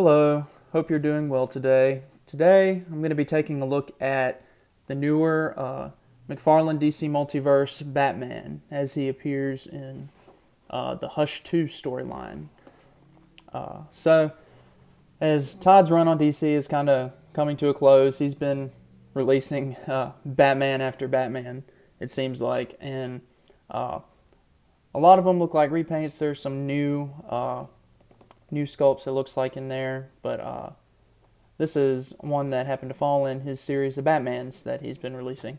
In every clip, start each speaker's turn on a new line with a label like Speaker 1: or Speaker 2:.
Speaker 1: Hello, hope you're doing well today. Today, I'm going to be taking a look at the newer McFarlane DC Multiverse Batman as he appears in the Hush 2 storyline. So, as Todd's run on DC is kind of coming to a close, he's been releasing Batman after Batman, it seems like, and a lot of them look like repaints. There's some new sculpts it looks like in there, but this is one that happened to fall in his series of Batmans that he's been releasing.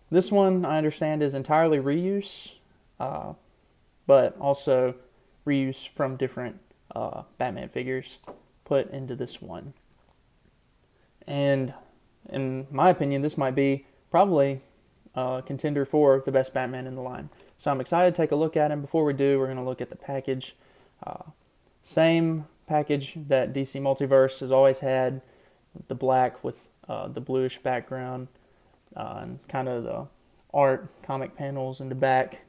Speaker 1: This one, I understand, is entirely reuse, but also reuse from different Batman figures put into this one. And in my opinion, this might be probably a contender for the best Batman in the line. So I'm excited to take a look at him. Before we do, we're going to look at the package. Same package that DC Multiverse has always had, the black with the bluish background and kind of the art comic panels in the back.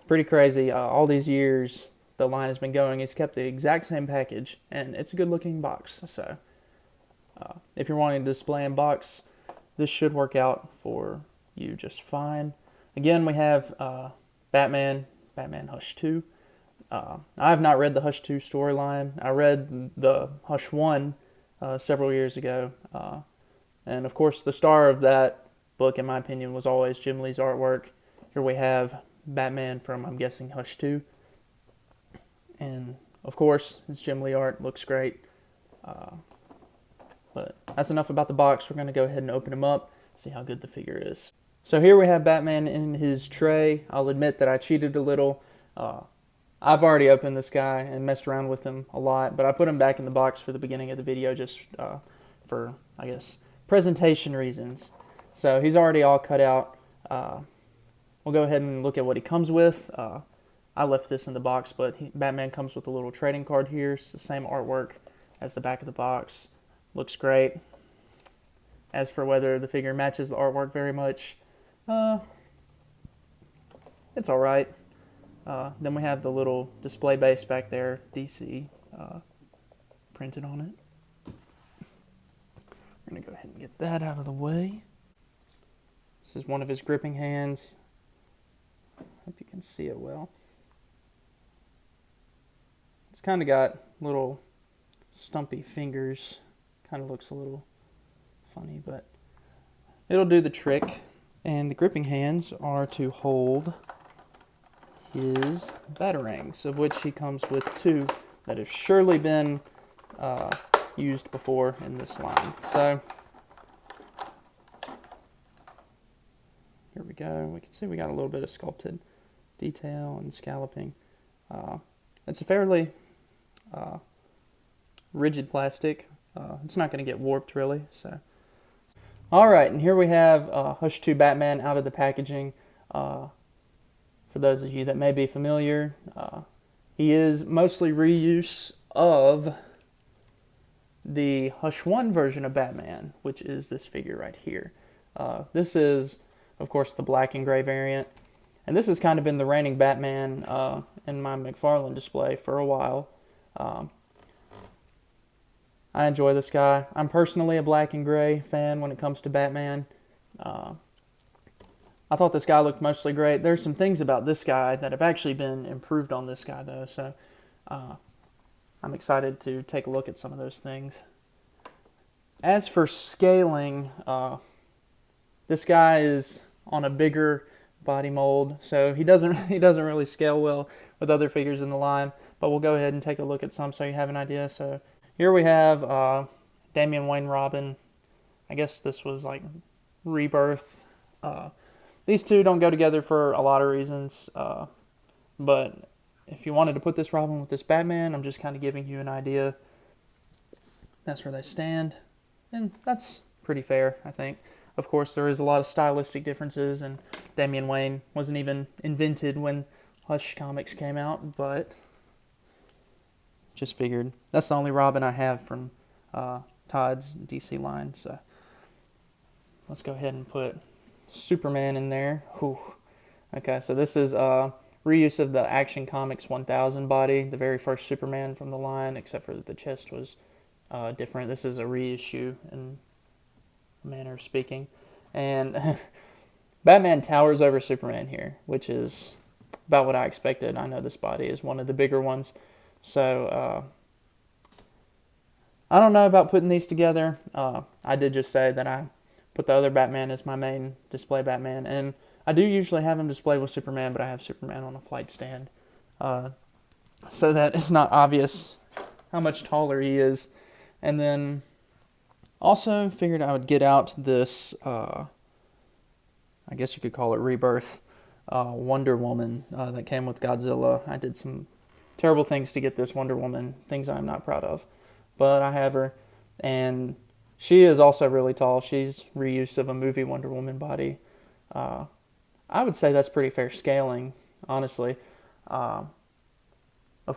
Speaker 1: Pretty crazy. All these years the line has been going, it's kept the exact same package, and it's a good looking box. So if you're wanting to display in box, this should work out for you just fine. Again, we have Batman Hush 2. I have not read the Hush 2 storyline. I read the Hush 1 several years ago. And of course, the star of that book, in my opinion, was always Jim Lee's artwork. Here we have Batman from, I'm guessing, Hush 2. And of course, it's Jim Lee art. Looks great. But that's enough about the box. We're going to go ahead and open him up, see how good the figure is. So here we have Batman in his tray. I'll admit that I cheated a little. I've already opened this guy and messed around with him a lot, but I put him back in the box for the beginning of the video just for, I guess, presentation reasons. So he's already all cut out. We'll go ahead and look at what he comes with. I left this in the box, but Batman comes with a little trading card here. It's the same artwork as the back of the box. Looks great. As for whether the figure matches the artwork very much, it's alright. Then we have the little display base back there, DC printed on it. We're going to go ahead and get that out of the way. This is one of his gripping hands. Hope you can see it well. It's kind of got little stumpy fingers. Kind of looks a little funny, but it'll do the trick. And the gripping hands are to hold his batarangs, of which he comes with 2 that have surely been used before in this line. So here we go. We can see we got a little bit of sculpted detail and scalloping. It's a fairly rigid plastic. It's not going to get warped really. So, all right, and here we have Hush 2 Batman out of the packaging. For those of you that may be familiar, he is mostly reuse of the Hush 1 version of Batman, which is this figure right here. This is, of course, the black and gray variant. And this has kind of been the reigning Batman in my McFarlane display for a while. I enjoy this guy. I'm personally a black and gray fan when it comes to Batman. I thought this guy looked mostly great. There's some things about this guy that have actually been improved on this guy, though. So I'm excited to take a look at some of those things. As for scaling, this guy is on a bigger body mold, so he doesn't really scale well with other figures in the line. But we'll go ahead and take a look at some so you have an idea. So here we have Damian Wayne Robin. I guess this was like Rebirth. These two don't go together for a lot of reasons, but if you wanted to put this Robin with this Batman, I'm just kind of giving you an idea. That's where they stand, and that's pretty fair, I think. Of course, there is a lot of stylistic differences, and Damian Wayne wasn't even invented when Hush Comics came out, but just figured that's the only Robin I have from Todd's DC line, so let's go ahead and put Superman in there. Whew. Okay, so this is reuse of the Action Comics 1000 body, the very first Superman from the line, except for that the chest was different. This is a reissue in a manner of speaking. And Batman towers over Superman here, which is about what I expected. I know this body is one of the bigger ones. So, I don't know about putting these together. I did just say that I put the other Batman as my main display Batman. And I do usually have him displayed with Superman, but I have Superman on a flight stand. So that it's not obvious how much taller he is. And then also figured I would get out this, I guess you could call it Rebirth, Wonder Woman that came with Godzilla. I did some terrible things to get this Wonder Woman, things I'm not proud of. But I have her, and she is also really tall. She's reuse of a movie Wonder Woman body. I would say that's pretty fair scaling, honestly. Of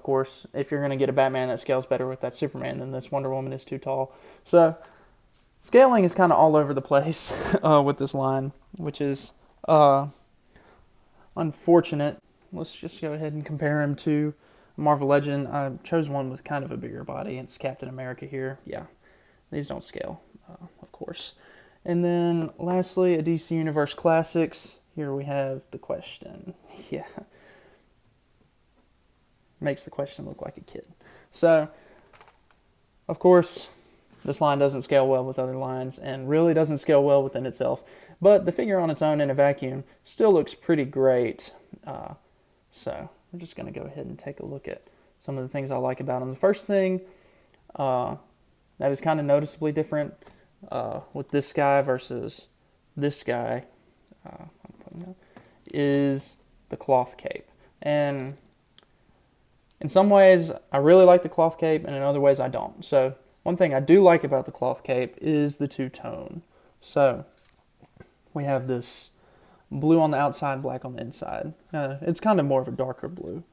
Speaker 1: course, if you're going to get a Batman that scales better with that Superman, then this Wonder Woman is too tall. So, scaling is kind of all over the place with this line, which is unfortunate. Let's just go ahead and compare him to Marvel Legend. I chose one with kind of a bigger body. It's Captain America here. Yeah, these don't scale, of course. And then, lastly, a DC Universe Classics. Here we have the Question. Yeah. Makes the Question look like a kid. So, of course, this line doesn't scale well with other lines and really doesn't scale well within itself. But the figure on its own in a vacuum still looks pretty great. So, we're just going to go ahead and take a look at some of the things I like about him. The first thing that is kind of noticeably different with this guy versus this guy is the cloth cape. And in some ways, I really like the cloth cape, and in other ways, I don't. So, one thing I do like about the cloth cape is the two-tone. So, we have this blue on the outside, black on the inside. It's kind of more of a darker blue,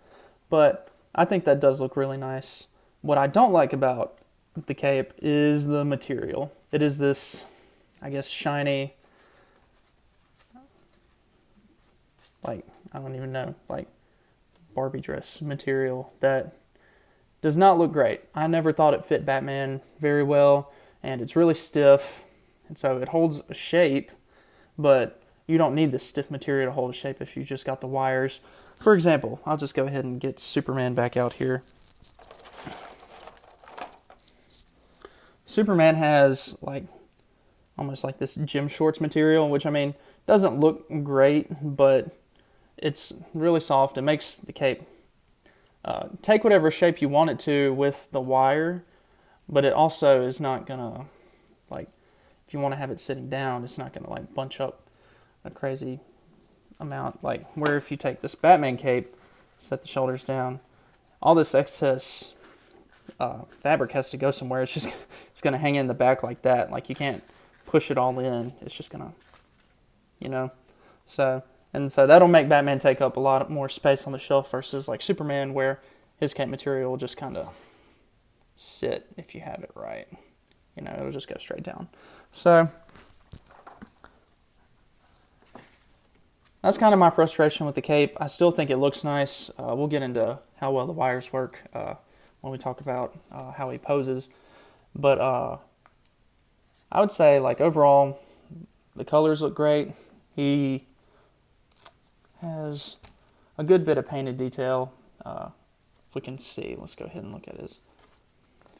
Speaker 1: but I think that does look really nice. What I don't like about the cape is the material. It is this, I guess, shiny, like, I don't even know, like Barbie dress material that does not look great. I never thought it fit Batman very well, and it's really stiff, and so it holds a shape, but you don't need this stiff material to hold a shape if you just got the wires. For example, I'll just go ahead and get Superman back out here. Superman has like almost like this gym shorts material, which I mean doesn't look great, but it's really soft. It makes the cape take whatever shape you want it to with the wire, but it also is not gonna, like, if you want to have it sitting down, it's not gonna like bunch up a crazy amount. Like where if you take this Batman cape, set the shoulders down, all this excess fabric has to go somewhere. It's gonna hang in the back like that. Like you can't push it all in. It's just gonna, so that'll make Batman take up a lot more space on the shelf versus like Superman, where his cape material will just kind of sit if you have it right. It'll just go straight down. So that's kind of my frustration with the cape. I still think it looks nice. We'll get into how well the wires work when we talk about how he poses. But I would say, like, overall, the colors look great. He has a good bit of painted detail. If we can see, let's go ahead and look at his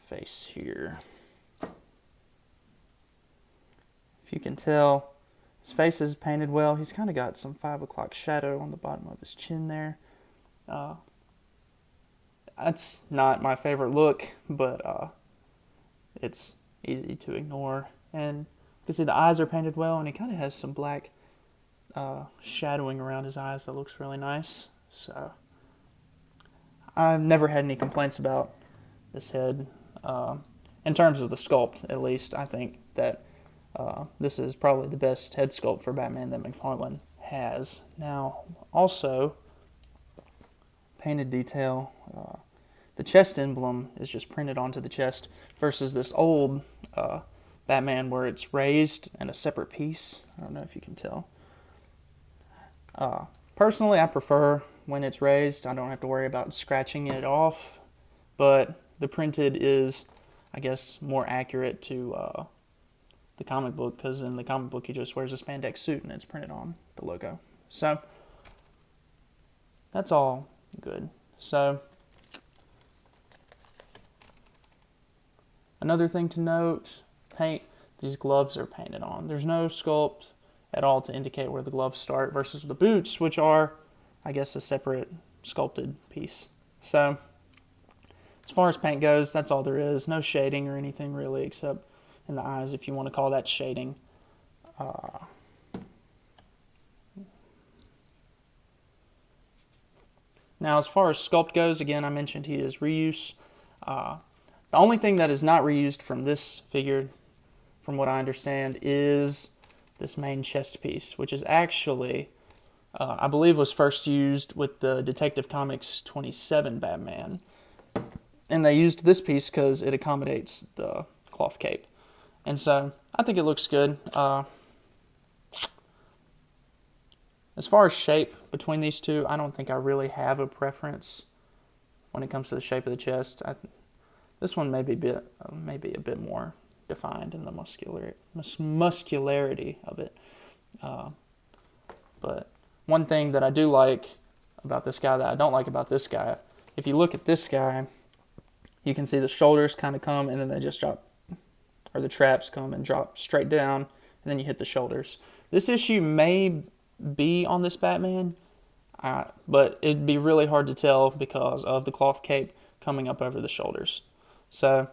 Speaker 1: face here. If you can tell, his face is painted well. He's kind of got some 5 o'clock shadow on the bottom of his chin there. That's not my favorite look, but it's easy to ignore. And you can see the eyes are painted well, and he kind of has some black shadowing around his eyes that looks really nice. So I've never had any complaints about this head. In terms of the sculpt, at least, I think that this is probably the best head sculpt for Batman that McFarlane has. Now, also, painted detail. The chest emblem is just printed onto the chest versus this old Batman where it's raised and a separate piece. I don't know if you can tell. Personally, I prefer when it's raised. I don't have to worry about scratching it off, but the printed is, I guess, more accurate to the comic book, because in the comic book he just wears a spandex suit and it's printed on the logo. So that's all good. So another thing to note, paint. These gloves are painted on. There's no sculpt at all to indicate where the gloves start, versus the boots, which are, I guess, a separate sculpted piece. So as far as paint goes, that's all there is. No shading or anything really, except in the eyes, if you want to call that shading. Now, as far as sculpt goes, again, I mentioned he is reuse. The only thing that is not reused from this figure, from what I understand, is this main chest piece, which is actually, I believe, was first used with the Detective Comics 27 Batman. And they used this piece because it accommodates the cloth cape. And so I think it looks good. As far as shape between these two, I don't think I really have a preference when it comes to the shape of the chest. This one may be a bit more defined in the muscularity of it. But one thing that I do like about this guy that I don't like about this guy, if you look at this guy, you can see the shoulders kind of come and then they just drop, or the traps come and drop straight down, and then you hit the shoulders. This issue may be on this Batman, but it'd be really hard to tell because of the cloth cape coming up over the shoulders. So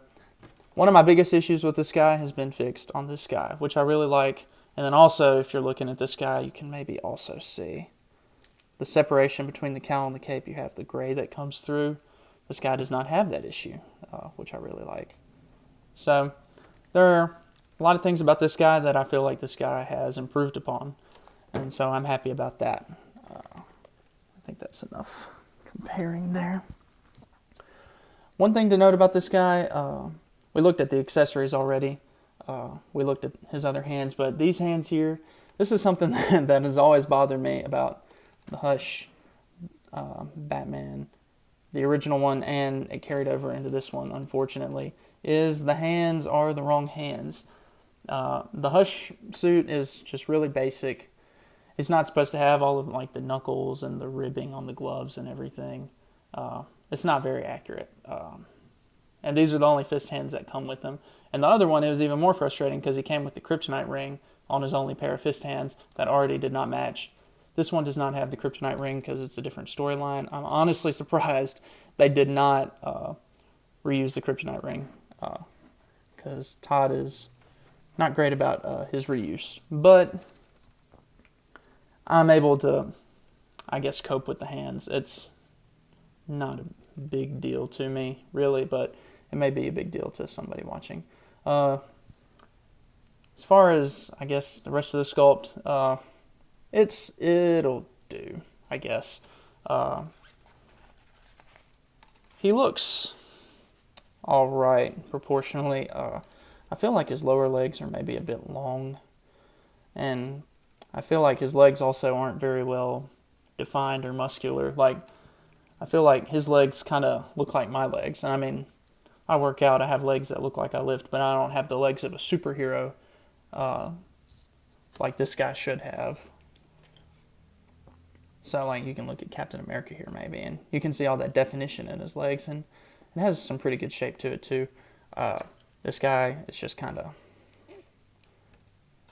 Speaker 1: one of my biggest issues with this guy has been fixed on this guy, which I really like. And then also, if you're looking at this guy, you can maybe also see the separation between the cowl and the cape. You have the gray that comes through. This guy does not have that issue, which I really like. So there are a lot of things about this guy that I feel like this guy has improved upon. And so I'm happy about that. I think that's enough comparing there. One thing to note about this guy, we looked at the accessories already. We looked at his other hands, but these hands here, this is something that has always bothered me about the Hush Batman, the original one, and it carried over into this one, unfortunately, is the hands are the wrong hands. The Hush suit is just really basic. It's not supposed to have all of like the knuckles and the ribbing on the gloves and everything. It's not very accurate. And these are the only fist hands that come with them. And the other one, it was even more frustrating because he came with the kryptonite ring on his only pair of fist hands that already did not match. This one does not have the kryptonite ring because it's a different storyline. I'm honestly surprised they did not reuse the kryptonite ring because Todd is not great about his reuse. But I'm able to, I guess, cope with the hands. It's not a big deal to me, really, but it may be a big deal to somebody watching. As far as, I guess, the rest of the sculpt, it'll do, I guess. He looks all right proportionally. I feel like his lower legs are maybe a bit long, and I feel like his legs also aren't very well defined or muscular. Like, I feel like his legs kind of look like my legs. And I mean, I work out, I have legs that look like I lift, but I don't have the legs of a superhero like this guy should have. So, like, you can look at Captain America here maybe, and you can see all that definition in his legs, and it has some pretty good shape to it too. This guy is just kind of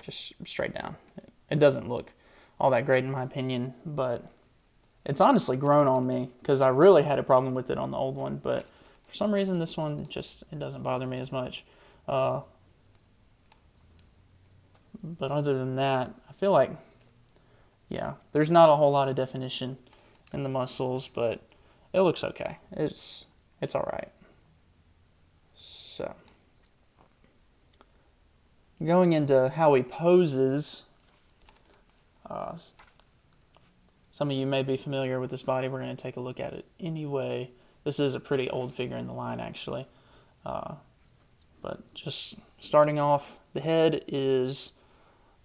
Speaker 1: just straight down. It doesn't look all that great in my opinion, but it's honestly grown on me because I really had a problem with it on the old one, but for some reason this one it doesn't bother me as much. But other than that, I feel like, yeah, there's not a whole lot of definition in the muscles, but it looks okay. It's all right. So, going into how he poses, some of you may be familiar with this body. We're going to take a look at it anyway. This is a pretty old figure in the line, actually. But just starting off, the head is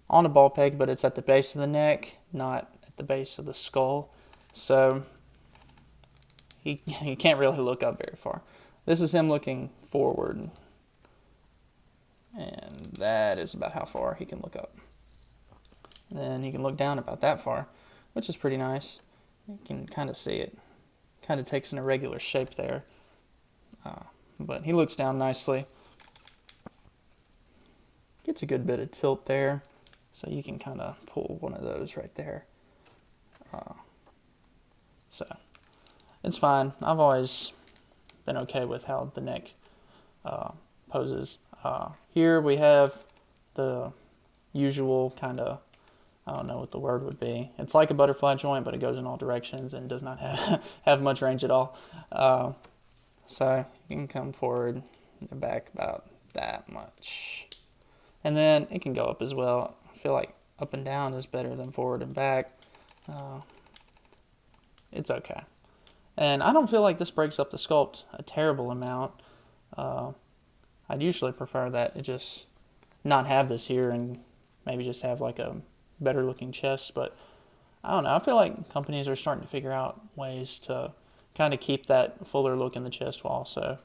Speaker 1: on a ball peg, but it's at the base of the neck, not at the base of the skull. So he can't really look up very far. This is him looking forward, and that is about how far he can look up. And then he can look down about that far, which is pretty nice. You can kind of see it. Kind of takes an irregular shape there. But he looks down nicely. Gets a good bit of tilt there. So you can kind of pull one of those right there. So it's fine. I've always been okay with how the neck poses. Here we have the usual kind of, I don't know what the word would be. It's like a butterfly joint, but it goes in all directions and does not have much range at all. So you can come forward and back about that much. And then it can go up as well. I feel like up and down is better than forward and back. It's okay. And I don't feel like this breaks up the sculpt a terrible amount. I'd usually prefer that it just not have this here and maybe just have like a better looking chest. But I don't know. I feel like companies are starting to figure out ways to kind of keep that fuller look in the chest while also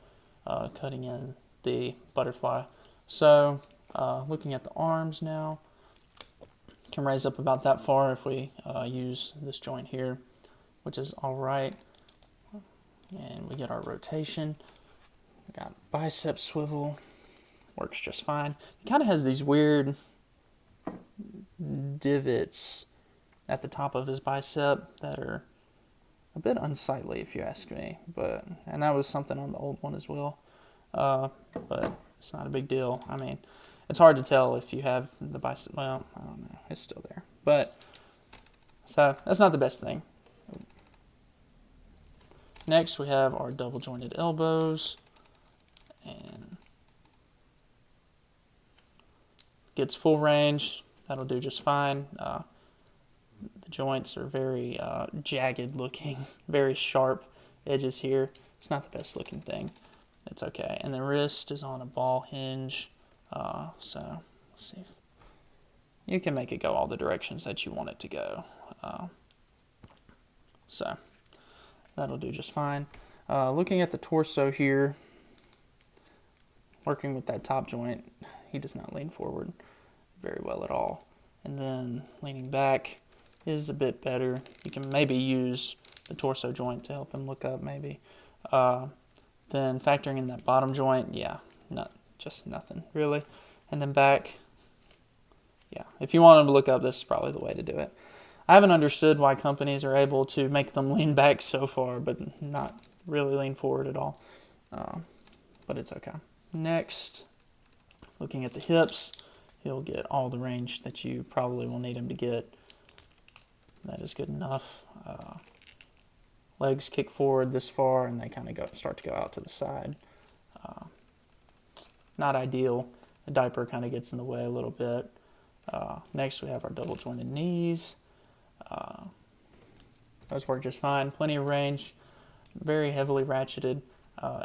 Speaker 1: cutting in the butterfly. So looking at the arms now, can raise up about that far if we use this joint here, which is all right. And we get our rotation. We got bicep swivel, works just fine. It kind of has these weird divots at the top of his bicep that are a bit unsightly if you ask me, and that was something on the old one as well. But it's not a big deal. I mean, it's hard to tell if you have the bicep. Well, I don't know. It's still there. But, so, that's not the best thing. Next, we have our double jointed elbows. And gets full range. That'll do just fine. The joints are very jagged looking, very sharp edges here. It's not the best looking thing. It's okay. And the wrist is on a ball hinge. So let's see if you can make it go all the directions that you want it to go. So that'll do just fine. Looking at the torso here, working with that top joint, he does not lean forward very well at all. And then leaning back is a bit better. You can maybe use the torso joint to help him look up maybe. Then factoring in that bottom joint, yeah, just nothing really. And then back, yeah, if you want him to look up, this is probably the way to do it. I haven't understood why companies are able to make them lean back so far, but not really lean forward at all. But it's okay. Next, looking at the hips, he'll get all the range that you probably will need him to get. That is good enough. Legs kick forward this far, and they kind of start to go out to the side. Not ideal. The diaper kind of gets in the way a little bit. Next, we have our double jointed knees. Those work just fine. Plenty of range. Very heavily ratcheted.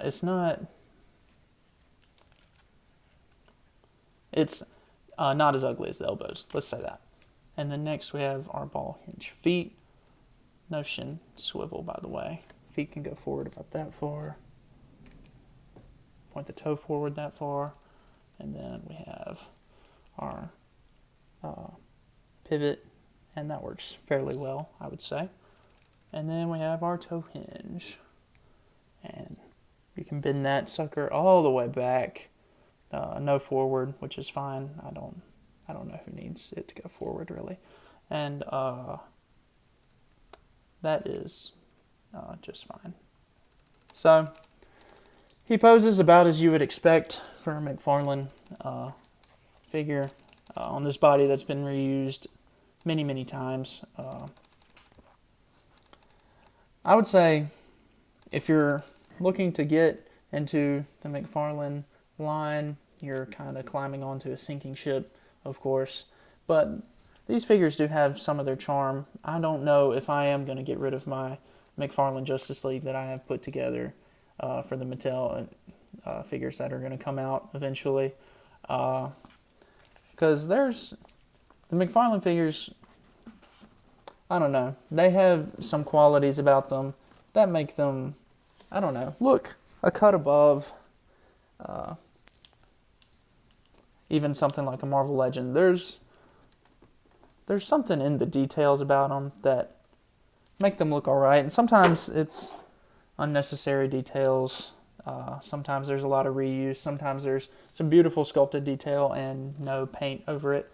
Speaker 1: It's not as ugly as the elbows. Let's say that. And then next we have our ball hinge feet. No shin swivel, by the way. Feet can go forward about that far. Point the toe forward that far. And then we have our pivot, and that works fairly well, I would say. And then we have our toe hinge. And you can bend that sucker all the way back. No forward, which is fine. I don't know who needs it to go forward, really. And that is just fine. So he poses about as you would expect for a McFarlane figure on this body that's been reused many, many times. I would say if you're looking to get into the McFarlane line, you're kind of climbing onto a sinking ship, of course. But these figures do have some of their charm. I don't know if I am going to get rid of my McFarlane Justice League that I have put together for the Mattel figures that are going to come out eventually. Because there's the McFarlane figures, I don't know, they have some qualities about them that make them I don't know, look a cut above even something like a Marvel Legend. There's something in the details about them that make them look all right, and sometimes it's unnecessary details. Sometimes there's a lot of reuse. Sometimes there's some beautiful sculpted detail and no paint over it.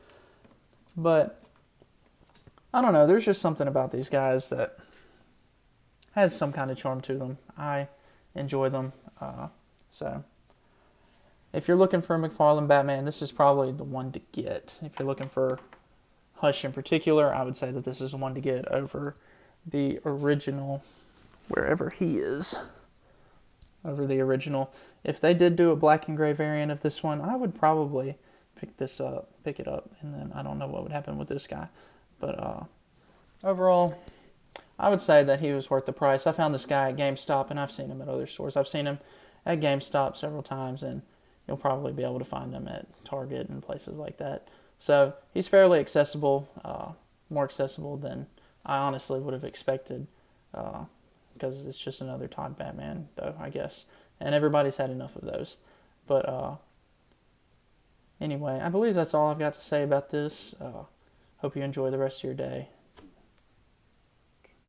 Speaker 1: But I don't know. There's just something about these guys that has some kind of charm to them. I enjoy them. So if you're looking for a McFarlane Batman, this is probably the one to get. If you're looking for Hush in particular, I would say that this is the one to get over the original, wherever he is, over the original. If they did do a black and gray variant of this one, I would probably pick it up, and then I don't know what would happen with this guy. But overall, I would say that he was worth the price. I found this guy at GameStop, and I've seen him at other stores. I've seen him at GameStop several times, and you'll probably be able to find him at Target and places like that. So he's fairly accessible, more accessible than I honestly would have expected, because it's just another Todd Batman, though, I guess. And everybody's had enough of those. But anyway, I believe that's all I've got to say about this. Hope you enjoy the rest of your day.